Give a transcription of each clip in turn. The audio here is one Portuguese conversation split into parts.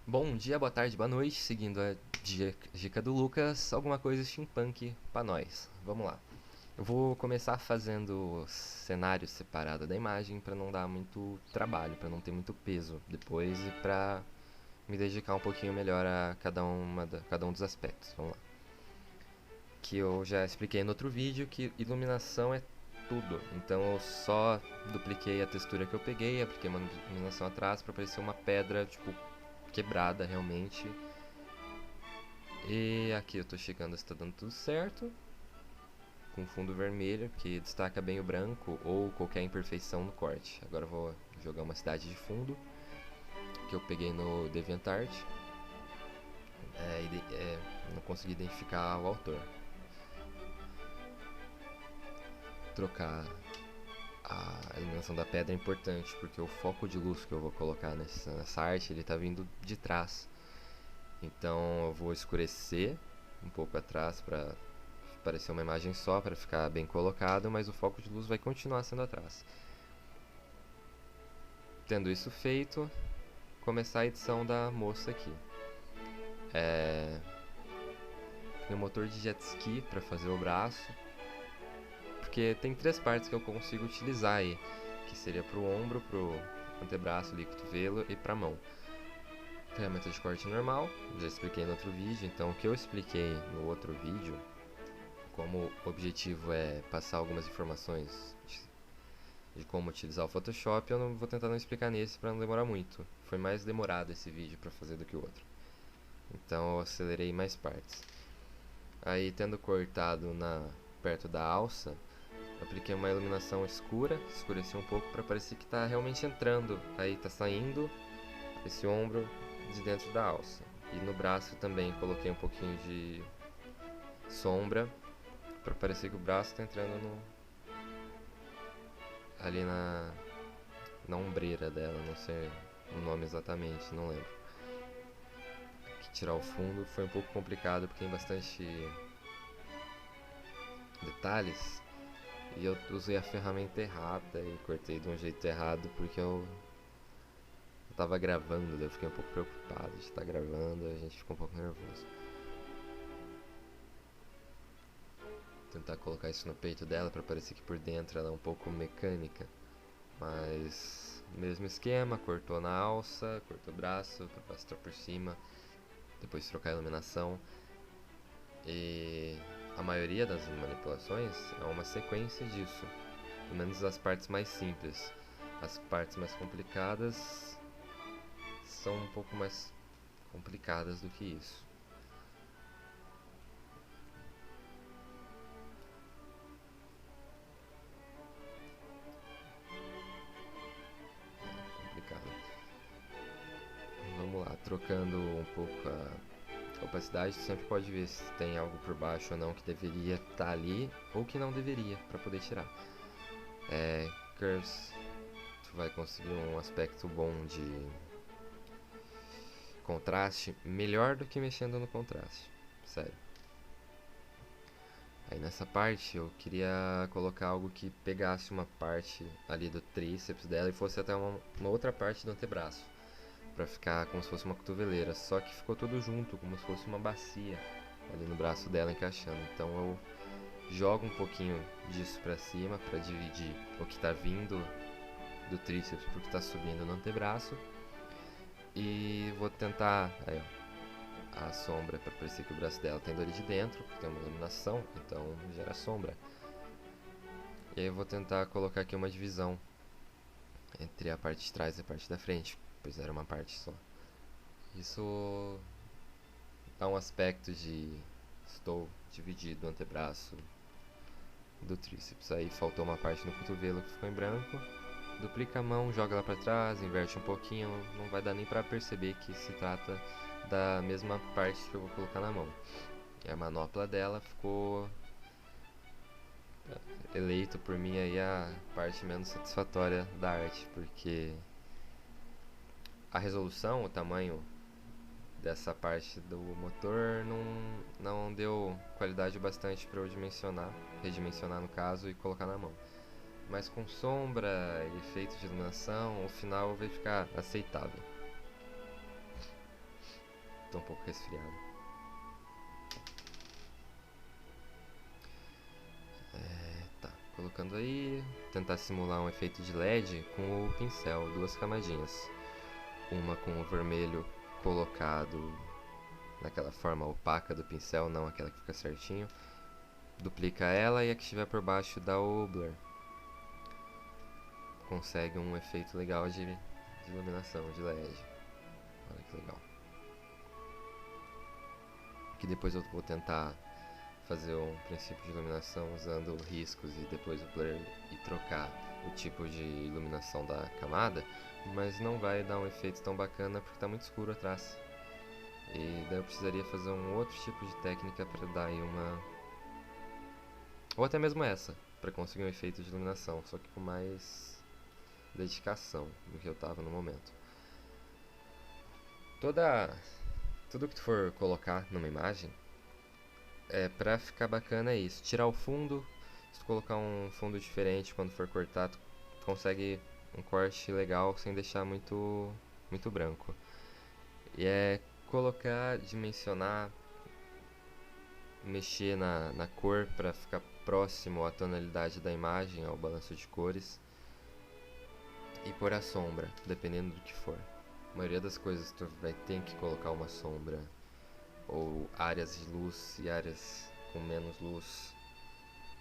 Bom dia, boa tarde, boa noite. Seguindo a dica do Lucas, alguma coisa steampunk pra nós. Vamos lá. Eu vou começar fazendo cenário separado da imagem pra não dar muito trabalho, pra não ter muito peso depois e pra me dedicar um pouquinho melhor a cada um dos aspectos. Vamos lá. Que eu já expliquei no outro vídeo que iluminação é tudo. Então eu só dupliquei a textura que eu peguei, apliquei uma iluminação atrás pra parecer uma pedra, tipo, quebrada realmente. E aqui eu tô chegando se tá dando tudo certo. Com fundo vermelho, que destaca bem o branco ou qualquer imperfeição no corte. Agora eu vou jogar uma cidade de fundo, que eu peguei no DeviantArt. Não consegui identificar o autor. Trocar a iluminação da pedra é importante, porque o foco de luz que eu vou colocar nessa arte, ele tá vindo de trás. Então eu vou escurecer um pouco atrás para parecer uma imagem só, para ficar bem colocado, mas o foco de luz vai continuar sendo atrás. Tendo isso feito, começar a edição da moça aqui. Tem um motor de jet ski para fazer o braço, porque tem três partes que eu consigo utilizar aí, que seria pro ombro, pro antebraço, ali, cotovelo e pra mão. Ferramenta de corte normal, já expliquei no outro vídeo, então o que eu expliquei no outro vídeo, como o objetivo é passar algumas informações de como utilizar o Photoshop, eu não vou tentar não explicar nesse para não demorar muito. Foi mais demorado esse vídeo para fazer do que o outro. Então eu acelerei mais partes. Aí, tendo cortado perto da alça, apliquei uma iluminação escura, escureci um pouco para parecer que está realmente entrando. Aí está saindo esse ombro de dentro da alça. E no braço também coloquei um pouquinho de sombra para parecer que o braço está entrando ali na ombreira dela, não sei o nome exatamente, não lembro. Que tirar o fundo foi um pouco complicado porque tem bastante detalhes e eu usei a ferramenta errada e cortei de um jeito errado porque eu tava gravando, daí eu fiquei um pouco preocupado de estar gravando, a gente ficou um pouco nervoso. Tentar colocar isso no peito dela para parecer que por dentro ela é um pouco mecânica, mas mesmo esquema, cortou na alça, cortou o braço, capacitor por cima, depois trocar a iluminação. E a maioria das manipulações é uma sequência disso, pelo menos as partes mais simples. As partes mais complicadas são um pouco mais complicadas do que isso. Complicado. Vamos lá, trocando um pouco a opacidade, tu sempre pode ver se tem algo por baixo ou não que deveria estar ali ou que não deveria para poder tirar. Curves, tu vai conseguir um aspecto bom de contraste melhor do que mexendo no contraste, sério. Aí nessa parte eu queria colocar algo que pegasse uma parte ali do tríceps dela e fosse até uma outra parte do antebraço, pra ficar como se fosse uma cotoveleira, só que ficou tudo junto, como se fosse uma bacia ali no braço dela encaixando. Então eu jogo um pouquinho disso pra cima pra dividir o que tá vindo do tríceps pro que tá subindo no antebraço. E vou tentar, aí ó, a sombra para parecer que o braço dela tem dor de dentro, porque tem uma iluminação, então gera sombra. E aí eu vou tentar colocar aqui uma divisão entre a parte de trás e a parte da frente, pois era uma parte só. Isso dá um aspecto de estou dividido o antebraço do tríceps. Aí faltou uma parte no cotovelo que ficou em branco. Duplica a mão, joga ela para trás, inverte um pouquinho, não vai dar nem para perceber que se trata da mesma parte que eu vou colocar na mão. E a manopla dela ficou eleito por mim aí a parte menos satisfatória da arte, porque a resolução, o tamanho dessa parte do motor não deu qualidade bastante para eu redimensionar no caso e colocar na mão. Mas com sombra e efeito de iluminação, o final vai ficar aceitável. Tô um pouco resfriado. Tá, colocando aí. Tentar simular um efeito de LED com o pincel, 2 camadinhas. Uma com o vermelho colocado naquela forma opaca do pincel, não aquela que fica certinho. Duplica ela e a que estiver por baixo dá o blur. Consegue um efeito legal de iluminação, de LED. Olha que legal. Que depois eu vou tentar fazer um princípio de iluminação usando riscos e depois o blur e trocar o tipo de iluminação da camada, mas não vai dar um efeito tão bacana porque está muito escuro atrás. E daí eu precisaria fazer um outro tipo de técnica para dar aí uma... ou até mesmo essa, para conseguir um efeito de iluminação, só que com mais dedicação do que eu tava no momento. Tudo que tu for colocar numa imagem, pra ficar bacana é isso. Tirar o fundo, se tu colocar um fundo diferente quando for cortar, tu consegue um corte legal sem deixar muito branco. E é colocar, dimensionar, mexer na cor para ficar próximo à tonalidade da imagem, ao balanço de cores. E pôr a sombra, dependendo do que for. A maioria das coisas tu vai ter que colocar uma sombra, ou áreas de luz e áreas com menos luz,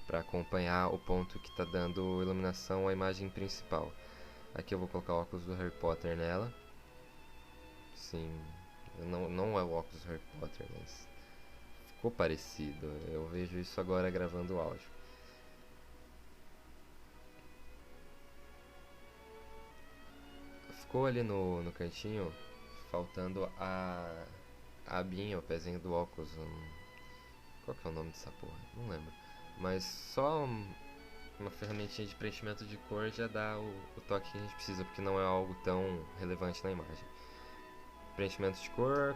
para acompanhar o ponto que está dando iluminação à imagem principal. Aqui eu vou colocar o óculos do Harry Potter nela. Sim, não é o óculos do Harry Potter, mas ficou parecido. Eu vejo isso agora gravando o áudio. Ficou ali no cantinho, faltando a abinha, o pezinho do óculos. Qual que é o nome dessa porra? Não lembro. Mas só uma ferramentinha de preenchimento de cor já dá o toque que a gente precisa, porque não é algo tão relevante na imagem. Preenchimento de cor,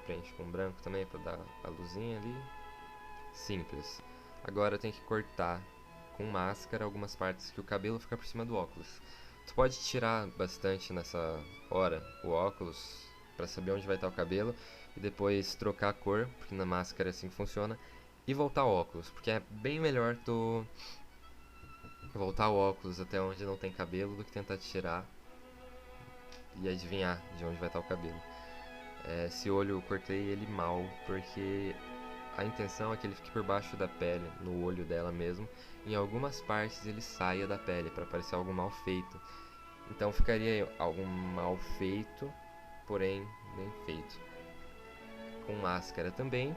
preenche com branco também para dar a luzinha ali. Simples. Agora tem que cortar com máscara algumas partes que o cabelo fica por cima do óculos. Tu pode tirar bastante nessa hora o óculos para saber onde vai estar o cabelo e depois trocar a cor, porque na máscara é assim que funciona, e voltar o óculos, porque é bem melhor tu voltar o óculos até onde não tem cabelo do que tentar tirar e adivinhar de onde vai estar o cabelo. Esse olho eu cortei ele mal, porque a intenção é que ele fique por baixo da pele, no olho dela mesmo. Em algumas partes ele saia da pele para parecer algo mal feito. Então ficaria algo mal feito, porém bem feito. Com máscara também.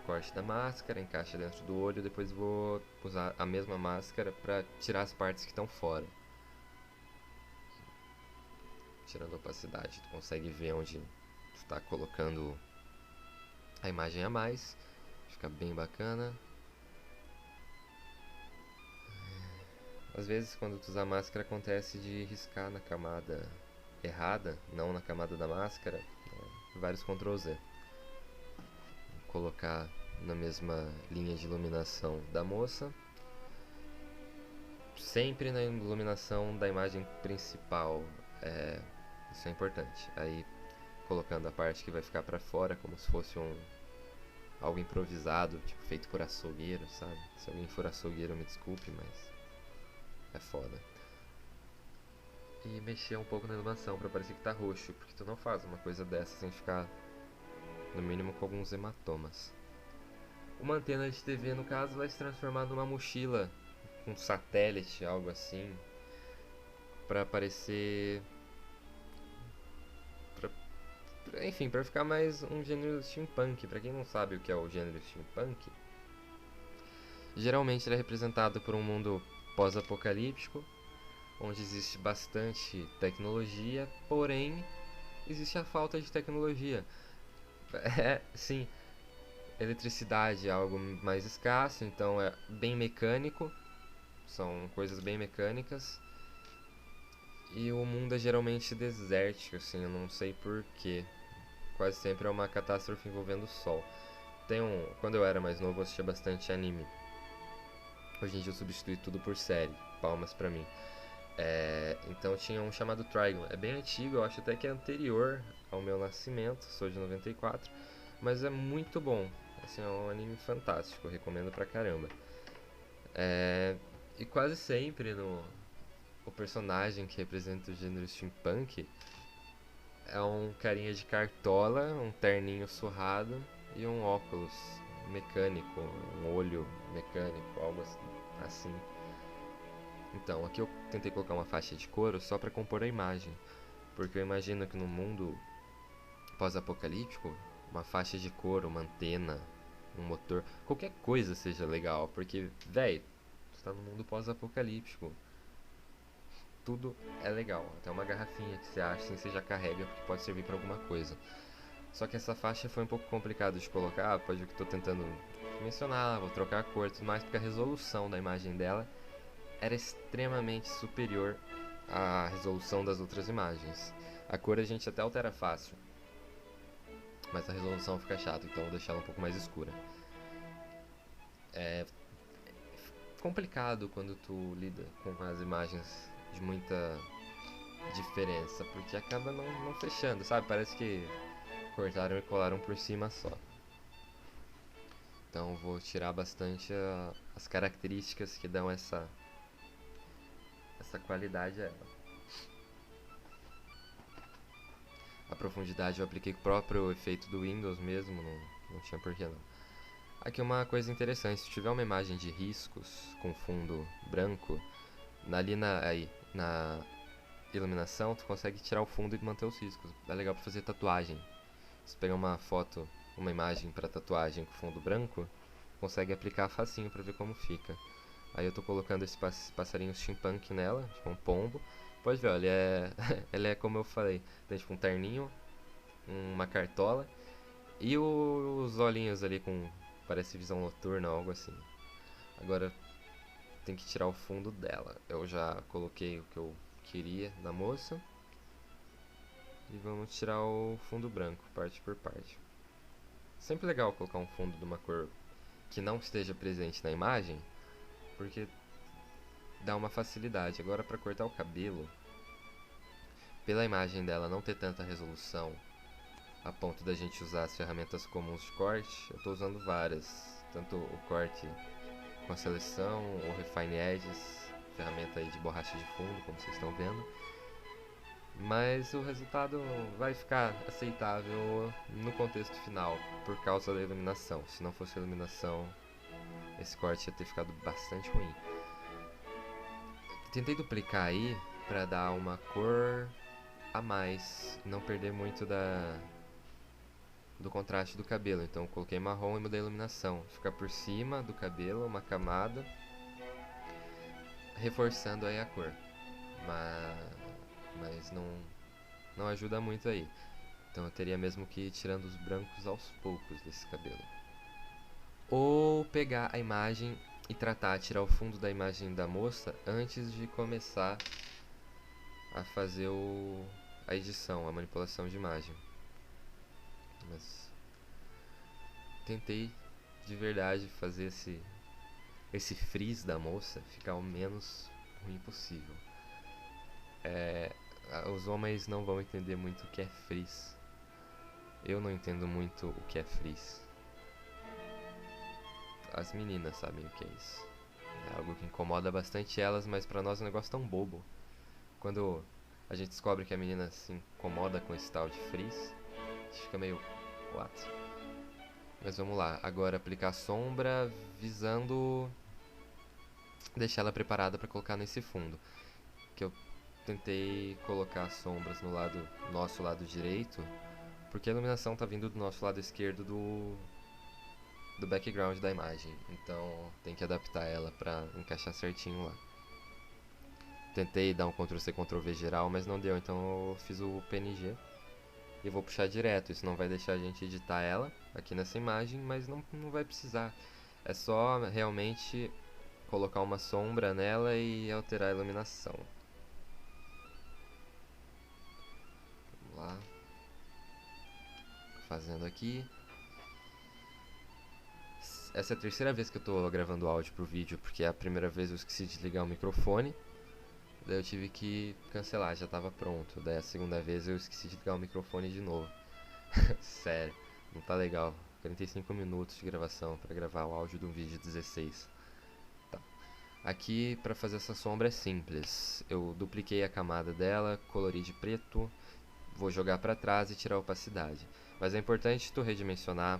Corte da máscara, encaixa dentro do olho. Depois vou usar a mesma máscara para tirar as partes que estão fora. Tirando a opacidade, tu consegue ver onde tu está colocando a imagem a mais. Fica bem bacana. Às vezes quando tu usa a máscara acontece de riscar na camada errada, não na camada da máscara. Vários Ctrl Z. Vou colocar na mesma linha de iluminação da moça. Sempre na iluminação da imagem principal. Isso é importante. Aí colocando a parte que vai ficar pra fora, como se fosse algo improvisado, tipo feito por açougueiro, sabe? Se alguém for açougueiro, me desculpe, mas é foda. E mexer um pouco na iluminação pra parecer que tá roxo, porque tu não faz uma coisa dessa sem ficar, no mínimo, com alguns hematomas. Uma antena de TV, no caso, vai se transformar numa mochila, um satélite, algo assim, pra parecer... enfim, pra ficar mais um gênero steampunk. Pra quem não sabe o que é o gênero steampunk, geralmente ele é representado por um mundo pós-apocalíptico, onde existe bastante tecnologia, porém existe a falta de tecnologia. Sim, eletricidade é algo mais escasso, então é bem mecânico, são coisas bem mecânicas. E o mundo é geralmente desértico, assim, eu não sei porquê. Quase sempre é uma catástrofe envolvendo o sol. Quando eu era mais novo eu assistia bastante anime. Hoje em dia eu substituí tudo por série, palmas pra mim. Então tinha um chamado Trigon, é bem antigo, eu acho até que é anterior ao meu nascimento, sou de 94, mas é muito bom. Assim, é um anime fantástico, recomendo pra caramba. E quase sempre o personagem que representa o gênero steampunk é um carinha de cartola, um terninho surrado e um óculos mecânico, um olho mecânico, algo assim. Então, aqui eu tentei colocar uma faixa de couro só para compor a imagem, porque eu imagino que no mundo pós-apocalíptico, uma faixa de couro, uma antena, um motor, qualquer coisa seja legal, porque, véi, você tá no mundo pós-apocalíptico, tudo é legal, até uma garrafinha que você acha assim, você já carrega, porque pode servir para alguma coisa. Só que essa faixa foi um pouco complicado de colocar, pode ver que estou tentando mencionar, vou trocar a cor e tudo mais, porque a resolução da imagem dela era extremamente superior à resolução das outras imagens. A cor a gente até altera fácil, mas a resolução fica chata, então vou deixar ela um pouco mais escura. É complicado quando tu lida com as imagens de muita diferença, porque acaba não fechando, sabe? Parece que cortaram e colaram por cima só. Então vou tirar bastante as características que dão essa qualidade a ela. A profundidade eu apliquei com o próprio efeito do Windows mesmo, não tinha porquê não. Aqui uma coisa interessante, se tiver uma imagem de riscos com fundo branco, na iluminação tu consegue tirar o fundo e manter os riscos. É legal pra fazer tatuagem. Se pegar uma foto, uma imagem para tatuagem com fundo branco, consegue aplicar facinho pra ver como fica. Aí eu tô colocando esse passarinho steampunk nela, tipo um pombo. Pode ver, ó, ele é como eu falei, tem tipo um terninho, uma cartola e os olhinhos ali com, parece visão noturna ou algo assim. Agora tem que tirar o fundo dela. Eu já coloquei o que eu queria da moça. E vamos tirar o fundo branco, parte por parte. Sempre legal colocar um fundo de uma cor que não esteja presente na imagem, porque dá uma facilidade. Agora para cortar o cabelo, pela imagem dela não ter tanta resolução a ponto da gente usar as ferramentas comuns de corte, eu estou usando várias, tanto o corte com a seleção, o Refine Edges, ferramenta aí de borracha de fundo, como vocês estão vendo, mas o resultado vai ficar aceitável no contexto final por causa da iluminação. Se não fosse a iluminação, esse corte ia ter ficado bastante ruim. Tentei duplicar aí para dar uma cor a mais, não perder muito do contraste do cabelo. Então eu coloquei marrom e mudei a iluminação, ficar por cima do cabelo uma camada, reforçando aí a cor, mas não ajuda muito aí. Então eu teria mesmo que ir tirando os brancos aos poucos desse cabelo. Ou pegar a imagem e tirar o fundo da imagem da moça antes de começar a fazer a edição, a manipulação de imagem. Mas tentei de verdade fazer esse frizz da moça ficar o menos ruim possível. Os homens não vão entender muito o que é frizz. Eu não entendo muito o que é frizz. As meninas sabem o que é isso. É algo que incomoda bastante elas, mas pra nós é um negócio tão bobo. Quando a gente descobre que a menina se incomoda com esse tal de frizz, a gente fica meio... what? Mas vamos lá, agora aplicar sombra visando deixar ela preparada para colocar nesse fundo. Que eu tentei colocar sombras no nosso lado direito, porque a iluminação está vindo do nosso lado esquerdo do background da imagem. Então tem que adaptar ela para encaixar certinho lá. Tentei dar um Ctrl+C, Ctrl+V geral, mas não deu, então eu fiz o PNG. E vou puxar direto, isso não vai deixar a gente editar ela aqui nessa imagem, mas não vai precisar. É só realmente colocar uma sombra nela e alterar a iluminação. Vamos lá. Fazendo aqui. Essa é a terceira vez que eu tô gravando áudio pro vídeo, porque é a primeira vez eu esqueci de ligar o microfone. Daí eu tive que cancelar, já tava pronto. Daí a segunda vez eu esqueci de ligar o microfone de novo. Sério, não tá legal. 45 minutos de gravação pra gravar o áudio de um vídeo 16. Tá. Aqui pra fazer essa sombra é simples. Eu dupliquei a camada dela, colori de preto, vou jogar pra trás e tirar a opacidade. Mas é importante tu redimensionar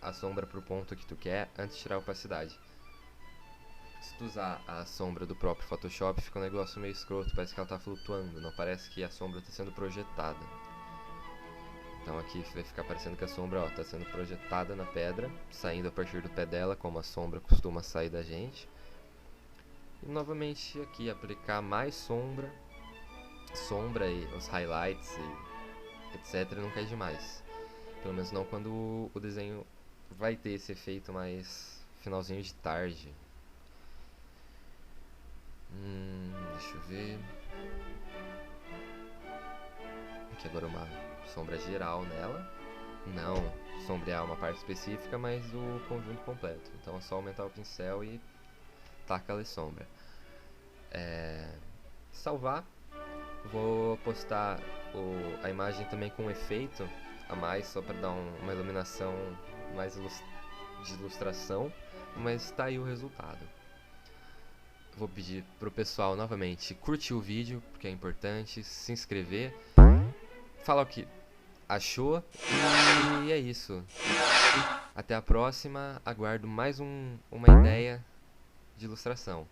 a sombra pro ponto que tu quer antes de tirar a opacidade. Se tu usar a sombra do próprio Photoshop, fica um negócio meio escroto, parece que ela tá flutuando, não parece que a sombra tá sendo projetada. Então aqui vai ficar parecendo que a sombra está sendo projetada na pedra, saindo a partir do pé dela, como a sombra costuma sair da gente. E novamente aqui aplicar mais sombra e os highlights e etc. não cai demais. Pelo menos não quando o desenho vai ter esse efeito mais finalzinho de tarde. Deixa eu ver. Aqui agora uma sombra geral nela. Não sombrear uma parte específica, mas o conjunto completo. Então é só aumentar o pincel e taca a sombra. Salvar. Vou postar a imagem também com um efeito a mais, só para dar uma iluminação mais de ilustração. Mas tá aí o resultado. Vou pedir pro pessoal novamente curtir o vídeo, porque é importante, se inscrever, falar o que achou e é isso. Até a próxima, aguardo mais uma ideia de ilustração.